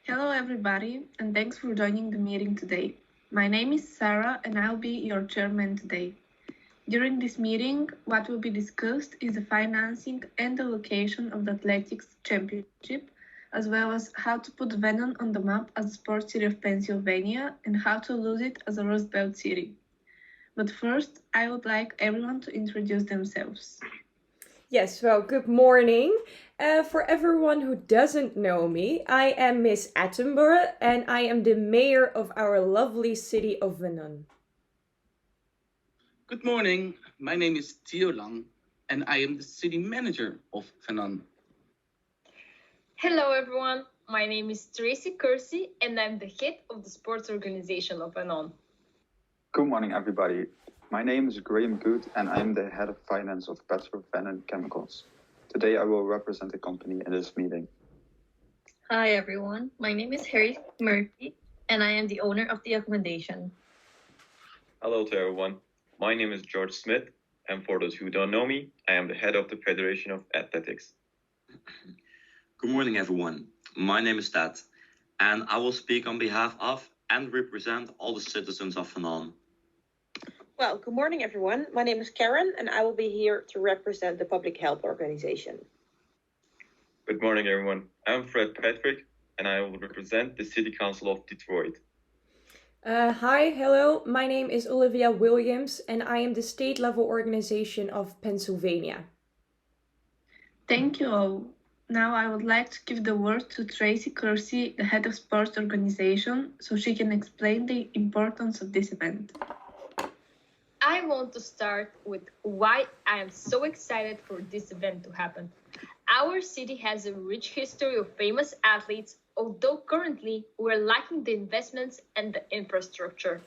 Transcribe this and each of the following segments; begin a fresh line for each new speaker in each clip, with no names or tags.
Hello, everybody, and thanks for joining the meeting today. My name is Sarah, and I'll be your chairman today. During this meeting, what will be discussed is the financing and the location of the athletics championship, as well as how to put Vernon on the map as the sports city of Pennsylvania and how to lose it as a Rust Belt city. But first, I would like everyone to introduce themselves.
Yes, well, good morning. For everyone who doesn't know me, I am Miss Attenborough and I am the mayor of our lovely city of Vernon.
Good morning, my name is Theo Lang and I am the city manager of Vernon.
Hello everyone, my name is Tracy Kersey and I'm the head of the sports organization of Vernon.
Good morning everybody. My name is Graham Good and I am the head of finance of Petro Vernon Chemicals. Today I will represent the company in this meeting.
Hi everyone, my name is Harry Murphy and I am the owner of the accommodation.
Hello to everyone. My name is George Smith, and for those who don't know me, I am the head of the Federation of Athletics.
Good morning, everyone. My name is Ted, and I will speak on behalf of and represent all the citizens of Vernon.
Well, good morning, everyone. My name is Karen, and I will be here to represent the public health organization.
Good morning, everyone. I'm Fred Patrick, and I will represent the City Council of Detroit.
Hi, hello. My name is Olivia Williams, and I am the state level organization of Pennsylvania.
Thank you all. Now I would like to give the word to Tracy Kersey, the head of sports organization, so she can explain the importance of this event.
I want to start with why I am so excited for this event to happen. Our city has a rich history of famous athletes, although currently we're lacking the investments and the infrastructure.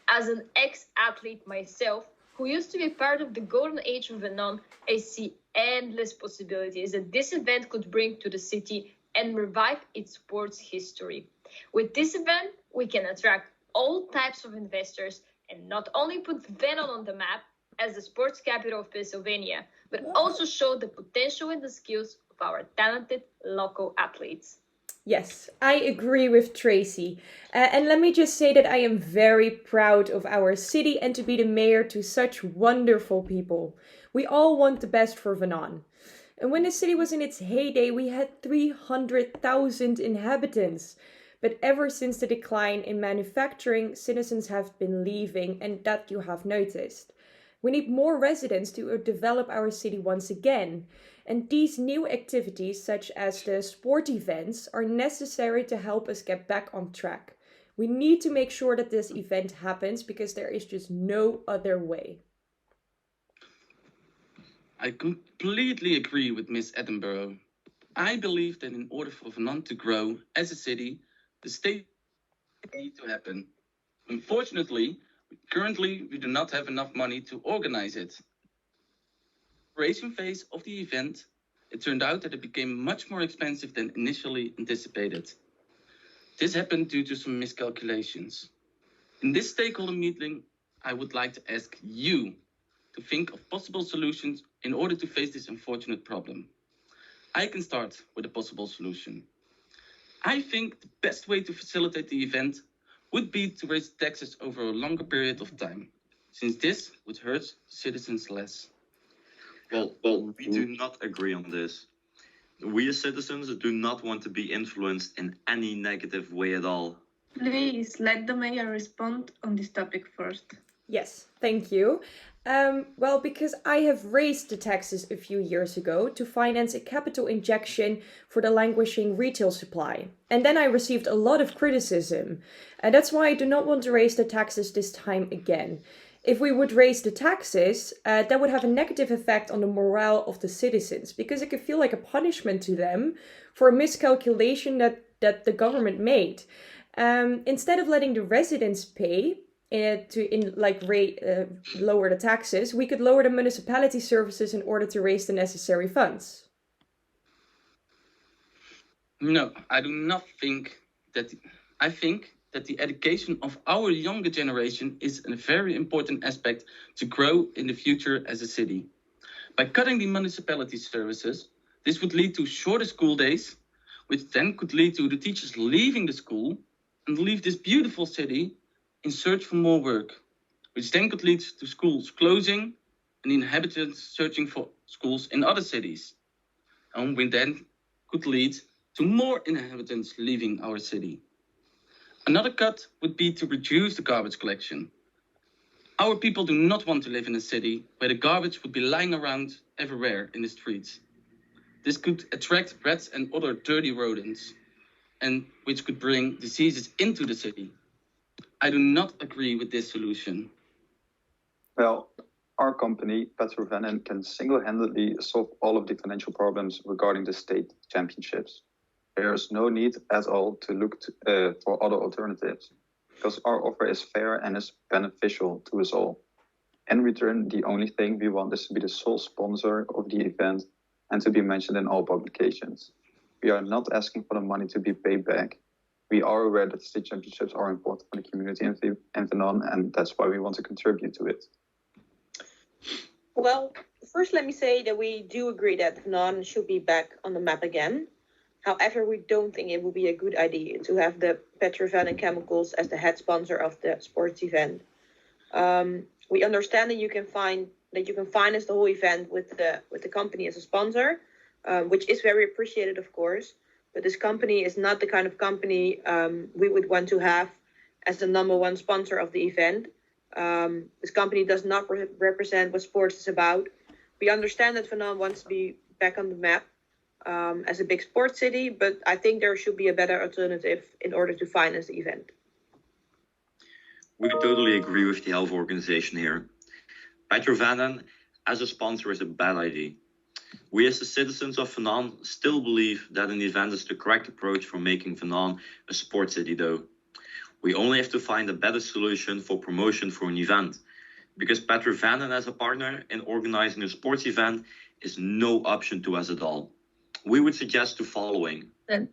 As an ex-athlete myself, who used to be part of the golden age of Vernon, I see endless possibilities that this event could bring to the city and revive its sports history. With this event, we can attract all types of investors and not only put Vernon on the map as the sports capital of Pennsylvania, but also show the potential and the skills of our talented local athletes.
Yes, I agree with Tracy. And let me just say that I am very proud of our city and to be the mayor to such wonderful people. We all want the best for Vernon. And when the city was in its heyday, we had 300,000 inhabitants. But ever since the decline in manufacturing, citizens have been leaving, and that you have noticed. We need more residents to develop our city once again. And these new activities, such as the sport events, are necessary to help us get back on track. We need to make sure that this event happens because there is just no other way.
I completely agree with Miss Attenborough. I believe that in order for Vernon to grow as a city, the state needs to happen. Unfortunately, currently we do not have enough money to organize it. Preparation phase of the event, it turned out that it became much more expensive than initially anticipated. This happened due to some miscalculations. In this stakeholder meeting, I would like to ask you to think of possible solutions in order to face this unfortunate problem. I can start with a possible solution. I think the best way to facilitate the event would be to raise taxes over a longer period of time, since this would hurt citizens less.
Well, we do not agree on this. We as citizens do not want to be influenced in any negative way at all.
Please let the mayor respond on this topic first.
Yes, thank you. Well, because I have raised the taxes a few years ago to finance a capital injection for the languishing retail supply. And then I received a lot of criticism. And that's why I do not want to raise the taxes this time again. If we would raise the taxes, that would have a negative effect on the morale of the citizens because it could feel like a punishment to them for a miscalculation that the government made. Instead of letting the residents pay, lower the taxes, we could lower the municipality services in order to raise the necessary funds.
No, I do not think that. I think that the education of our younger generation is a very important aspect to grow in the future as a city. By cutting the municipality services, this would lead to shorter school days, which then could lead to the teachers leaving the school and leave this beautiful city in search for more work, which then could lead to schools closing and inhabitants searching for schools in other cities, and which then could lead to more inhabitants leaving our city. Another cut would be to reduce the garbage collection. Our people do not want to live in a city where the garbage would be lying around everywhere in the streets. This could attract rats and other dirty rodents, and which could bring diseases into the city. I do not agree with this solution.
Well, our company, Petrovennen, can single-handedly solve all of the financial problems regarding the state championships. There is no need at all to look for other alternatives, because our offer is fair and is beneficial to us all. In return, the only thing we want is to be the sole sponsor of the event and to be mentioned in all publications. We are not asking for the money to be paid back. We are aware that state championships are important for the community in Venon, and that's why we want to contribute to it.
Well, first let me say that we do agree that Venon should be back on the map again. However, we don't think it would be a good idea to have the Petrovennen Chemicals as the head sponsor of the sports event. We understand that you can finance the whole event with the company as a sponsor, which is very appreciated, of course. But this company is not the kind of company we would want to have as the number one sponsor of the event. This company does not represent what sports is about. We understand that Venon wants to be back on the map as a big sports city, but I think there should be a better alternative in order to finance the event.
We totally agree with the health organization here. Petrovennen as a sponsor is a bad idea. We as the citizens of Venon still believe that an event is the correct approach for making Venon a sports city though. We only have to find a better solution for promotion for an event, because Petrovennen as a partner in organizing a sports event is no option to us at all. We would suggest the following.
Then,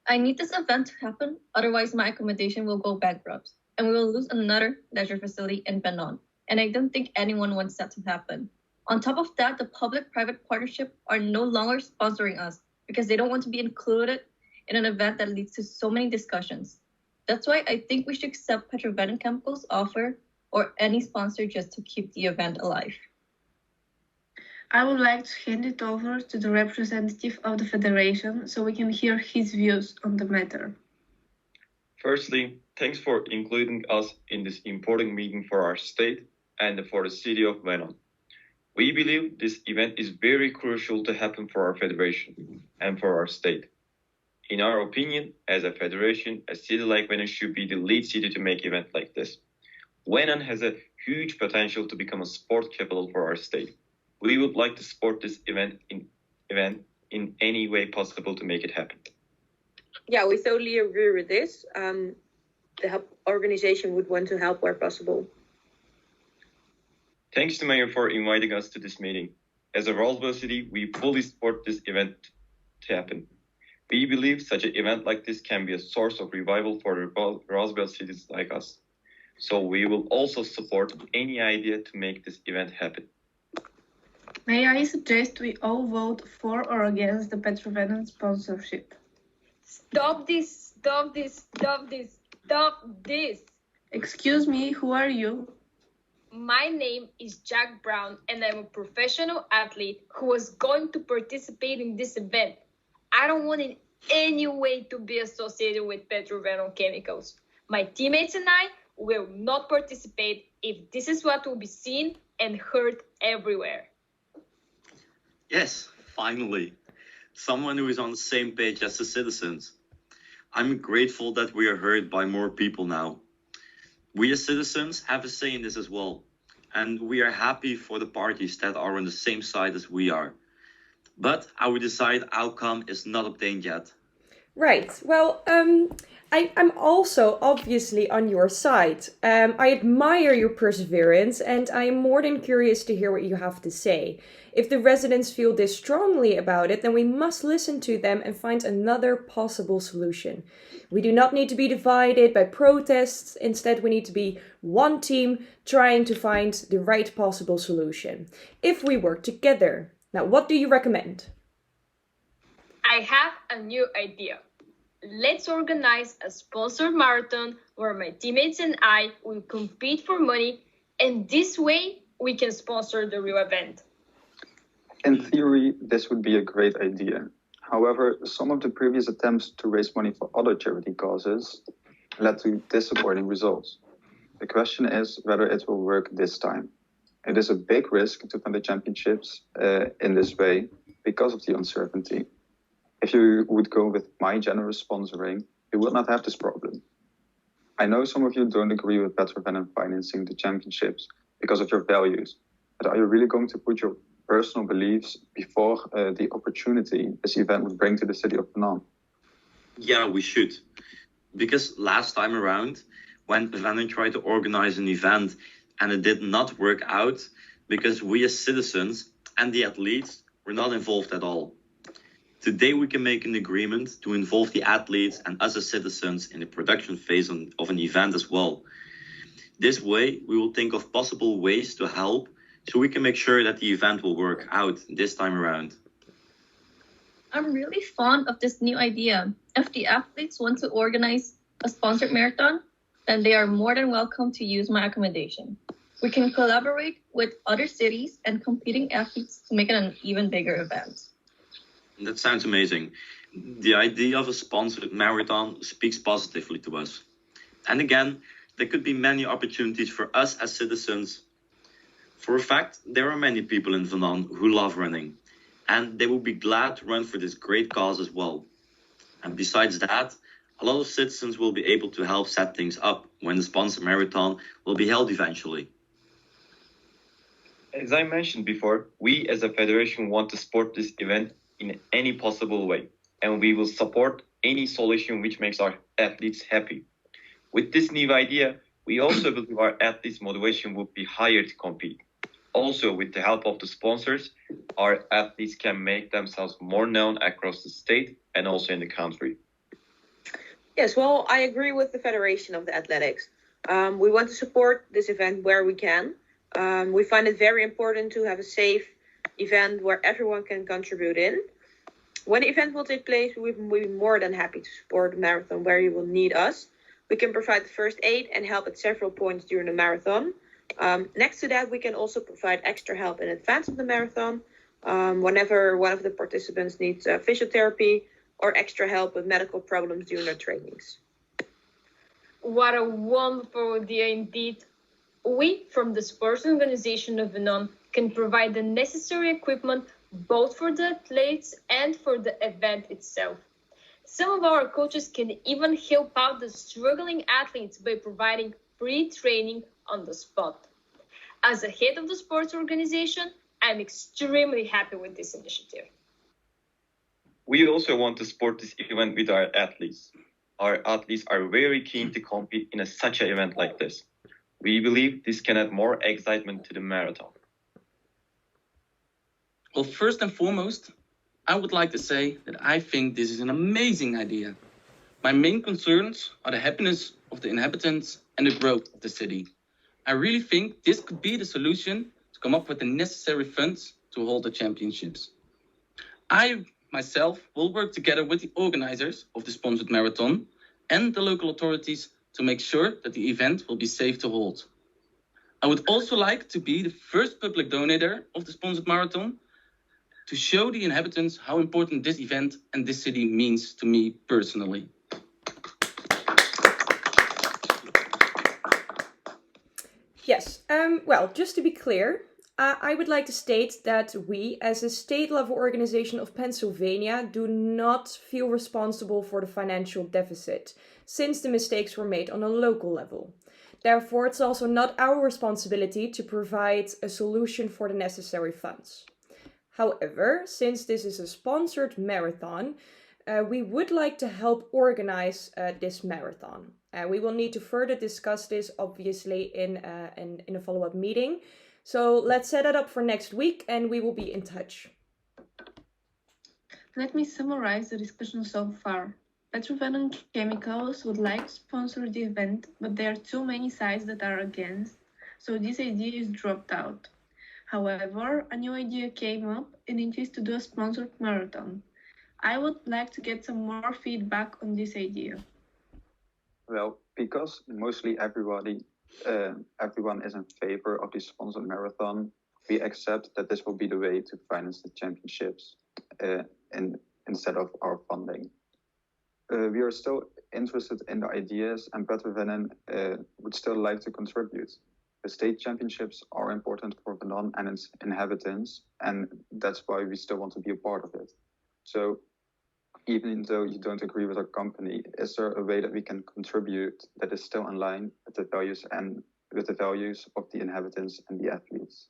I need this event to happen, otherwise my accommodation will go bankrupt, and we will lose another leisure facility in Venon, and I don't think anyone wants that to happen. On top of that, the public-private partnership are no longer sponsoring us because they don't want to be included in an event that leads to so many discussions. That's why I think we should accept Petrovennen Chemicals' offer or any sponsor just to keep the event alive.
I would like to hand it over to the representative of the Federation so we can hear his views on the matter.
Firstly, thanks for including us in this important meeting for our state and for the city of Venon. We believe this event is very crucial to happen for our federation and for our state. In our opinion, as a federation, a city like Venon should be the lead city to make events like this. Venon has a huge potential to become a sport capital for our state. We would like to support this event in any way possible to make it happen.
Yeah, we totally agree with this. The organization would want to help where possible.
Thanks to Mayor for inviting us to this meeting. As a Roswell city, we fully support this event to happen. We believe such an event like this can be a source of revival for the Roswell cities like us. So we will also support any idea to make this event happen.
May I suggest we all vote for or against the Petrovennen sponsorship?
Stop this, stop this, stop this, stop this.
Excuse me, who are you?
My name is Jack Brown and I'm a professional athlete who was going to participate in this event. I don't want in any way to be associated with Petrovennen Chemicals. My teammates and I will not participate if this is what will be seen and heard everywhere.
Yes, finally. Someone who is on the same page as the citizens. I'm grateful that we are heard by more people now. We as citizens have a say in this as well. And we are happy for the parties that are on the same side as we are. But our desired outcome is not obtained yet.
Right. Well, I'm also obviously on your side. I admire your perseverance and I am more than curious to hear what you have to say. If the residents feel this strongly about it, then we must listen to them and find another possible solution. We do not need to be divided by protests. Instead, we need to be one team trying to find the right possible solution. If we work together. Now, what do you recommend?
I I have a new idea. Let's organize a sponsored marathon where my teammates and I will compete for money, and this way we can sponsor the real event.
In theory, this would be a great idea. However, some of the previous attempts to raise money for other charity causes led to disappointing results. The question is whether it will work this time. It is a big risk to fund the championships in this way because of the uncertainty. If you would go with my generous sponsoring, you would not have this problem. I know some of you don't agree with Petrovan financing the championships because of your values, but are you really going to put your personal beliefs before the opportunity this event would bring to the city of Penang?
Yeah, we should. Because last time around, when Venom tried to organize an event and it did not work out because we as citizens and the athletes were not involved at all. Today we can make an agreement to involve the athletes and us as citizens in the production phase of an event as well. This way we will think of possible ways to help so we can make sure that the event will work out this time around.
I'm really fond of this new idea. If the athletes want to organize a sponsored marathon, then they are more than welcome to use my accommodation. We can collaborate with other cities and competing athletes to make it an even bigger event.
That sounds amazing. The idea of a sponsored marathon speaks positively to us. And again, there could be many opportunities for us as citizens. For a fact, there are many people in Venom who love running, and they will be glad to run for this great cause as well. And besides that, a lot of citizens will be able to help set things up when the sponsored marathon will be held eventually.
As I mentioned before, we as a federation want to support this event in any possible way, and we will support any solution which makes our athletes happy. With this new idea, we also believe our athletes' motivation will be higher to compete. Also, with the help of the sponsors, our athletes can make themselves more known across the state and also in the country.
Yes, well, I agree with the Federation of the Athletics. We want to support this event where we can. We find it very important to have a safe event where everyone can contribute in. When the event will take place, we will be more than happy to support the marathon where you will need us. We can provide the first aid and help at several points during the marathon. Next to that, we can also provide extra help in advance of the marathon, whenever one of the participants needs physiotherapy or extra help with medical problems during their trainings.
What a wonderful idea indeed. We, from the sports organization of Venom, can provide the necessary equipment both for the athletes and for the event itself. Some of our coaches can even help out the struggling athletes by providing free training on the spot. As a head of the sports organization, I'm extremely happy with this initiative.
We also want to support this event with our athletes. Our athletes are very keen to compete in such an event like this. We believe this can add more excitement to the marathon.
Well, first and foremost, I would like to say that I think this is an amazing idea. My main concerns are the happiness of the inhabitants and the growth of the city. I really think this could be the solution to come up with the necessary funds to hold the championships. I myself will work together with the organizers of the sponsored marathon and the local authorities to make sure that the event will be safe to hold. I would also like to be the first public donator of the sponsored marathon to show the inhabitants how important this event and this city means to me personally.
Yes, well, just to be clear, I would like to state that we, as a state-level organization of Pennsylvania, do not feel responsible for the financial deficit, since the mistakes were made on a local level. Therefore, it's also not our responsibility to provide a solution for the necessary funds. However, since this is a sponsored marathon, we would like to help organize this marathon. We will need to further discuss this, obviously, in a follow-up meeting. So let's set it up for next week and we will be in touch.
Let me summarize the discussion so far. Petrovan Chemicals would like to sponsor the event, but there are too many sides that are against, so this idea is dropped out. However, a new idea came up, and it is to do a sponsored marathon. I would like to get some more feedback on this idea.
Well, because mostly everyone is in favor of the sponsored marathon, we accept that this will be the way to finance the championships instead of our funding. We are still interested in the ideas, and Breda would still like to contribute. The state championships are important for Venon and its inhabitants, and that's why we still want to be a part of it. So even though you don't agree with our company, is there a way that we can contribute that is still in line with the values of the inhabitants and the athletes?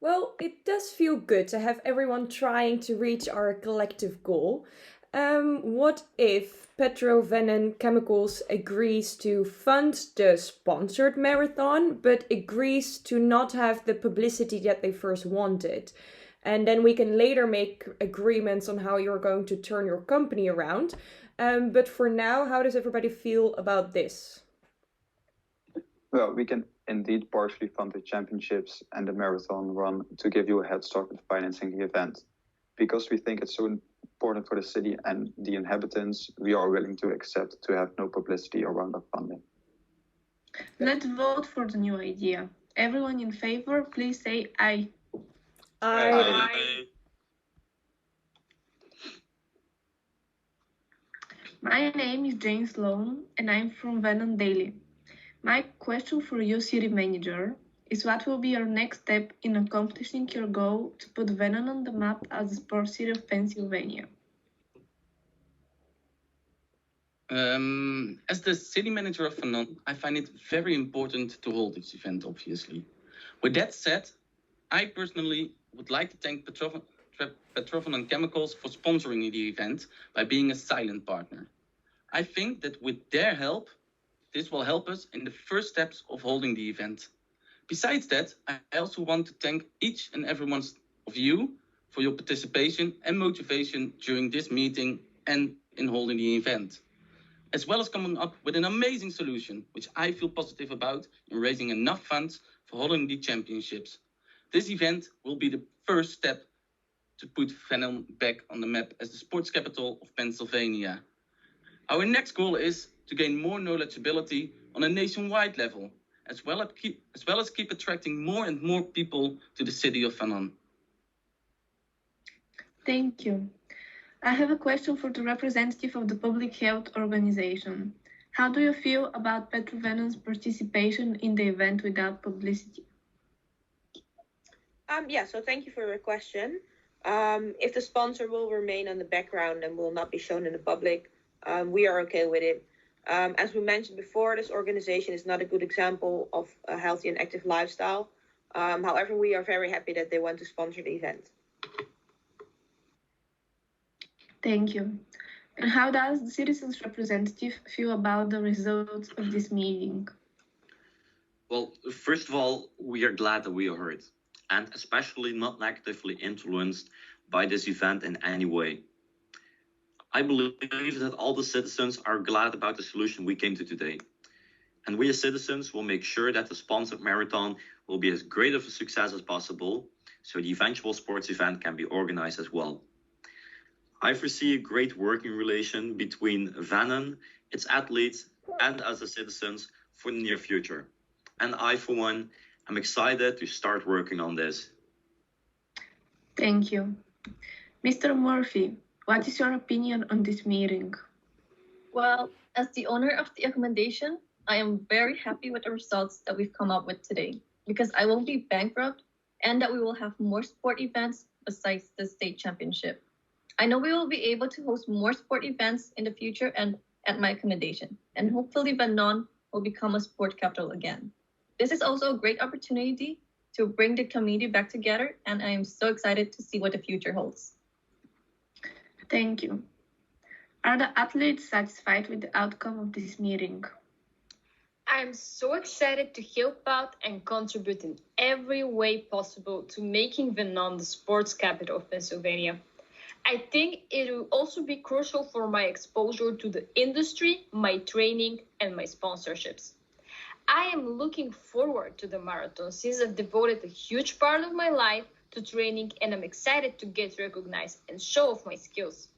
Well, it does feel good to have everyone trying to reach our collective goal. What if Petrovenon Chemicals agrees to fund the sponsored marathon, but agrees to not have the publicity that they first wanted? And then we can later make agreements on how you're going to turn your company around. But for now, how does everybody feel about this?
Well, we can indeed partially fund the championships and the marathon run to give you a head start with financing the event. Because we think it's so important for the city and the inhabitants, we are willing to accept to have no publicity around our funding.
Let's vote for the new idea. Everyone in favor, please say aye.
Aye.
My name is Jane Sloan and I'm from Venom Daily. My question for you, city manager, is what will be your next step in accomplishing your goal to put Venom on the map as the sports city of Pennsylvania?
As the city manager of Venom, I find it very important to hold this event, obviously. With that said, I personally would like to thank Petrovenon Chemicals for sponsoring the event by being a silent partner. I think that with their help, this will help us in the first steps of holding the event. Besides that, I also want to thank each and every one of you for your participation and motivation during this meeting and in holding the event, as well as coming up with an amazing solution, which I feel positive about in raising enough funds for holding the championships. This event will be the first step to put Venom back on the map as the sports capital of Pennsylvania. Our next goal is to gain more knowledgeability on a nationwide level, as well as keep attracting more and more people to the city of Venom.
Thank you. I have a question for the representative of the public health organization. How do you feel about Petrovenon's participation in the event without publicity?
So thank you for your question. If the sponsor will remain on the background and will not be shown in the public, we are okay with it. As we mentioned before, this organization is not a good example of a healthy and active lifestyle. However, we are very happy that they want to sponsor the event.
Thank you. And how does the citizens' representative feel about the results of this meeting?
Well, first of all, we are glad that we are heard, and especially not negatively influenced by this event in any way. I believe that all the citizens are glad about the solution we came to today. And we as citizens will make sure that the sponsored marathon will be as great of a success as possible, so the eventual sports event can be organized as well. I foresee a great working relation between Venom, its athletes, and us as citizens for the near future. And I, for one, am excited to start working on this.
Thank you. Mr. Murphy, what is your opinion on this meeting?
Well, as the owner of the accommodation, I am very happy with the results that we've come up with today, because I won't be bankrupt and that we will have more sport events besides the state championship. I know we will be able to host more sport events in the future and at my accommodation, and hopefully Venon will become a sport capital again. This is also a great opportunity to bring the community back together, and I am so excited to see what the future holds.
Thank you. Are the athletes satisfied with the outcome of this meeting?
I'm so excited to help out and contribute in every way possible to making Venon the sports capital of Pennsylvania. I think it will also be crucial for my exposure to the industry, my training, and my sponsorships. I am looking forward to the marathon since I've devoted a huge part of my life to training, and I'm excited to get recognized and show off my skills.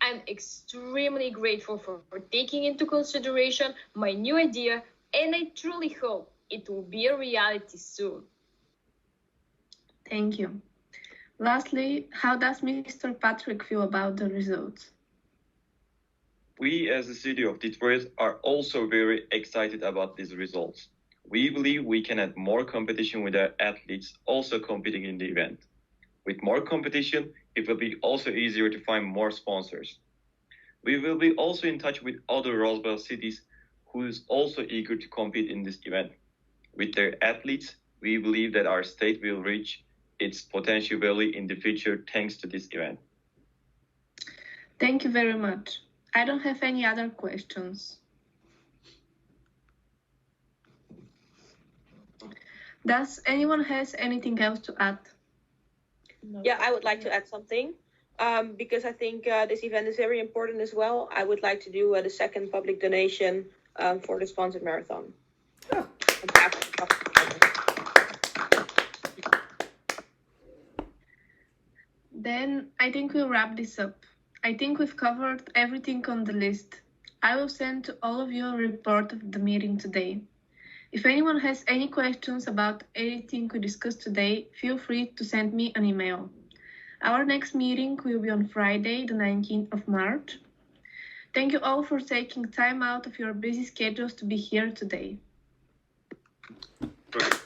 I'm extremely grateful for taking into consideration my new idea, and I truly hope it will be a reality soon.
Thank you. Lastly, how does Mr. Patrick feel about the results?
We as the city of Detroit are also very excited about these results. We believe we can add more competition with our athletes also competing in the event. With more competition, it will be also easier to find more sponsors. We will be also in touch with other Rose Bowl cities who is also eager to compete in this event. With their athletes, we believe that our state will reach its potential value in the future thanks to this event.
Thank you very much. I don't have any other questions. Does anyone has anything else to add?
No. Yeah, I would like to add something. Because I think this event is very important as well. I would like to do the second public donation for the sponsored marathon.
Oh.
Then I think we'll wrap this up. I think we've covered everything on the list. I will send to all of you a report of the meeting today. If anyone has any questions about anything we discussed today, feel free to send me an email. Our next meeting will be on Friday, the 19th of March. Thank you all for taking time out of your busy schedules to be here today.
Right.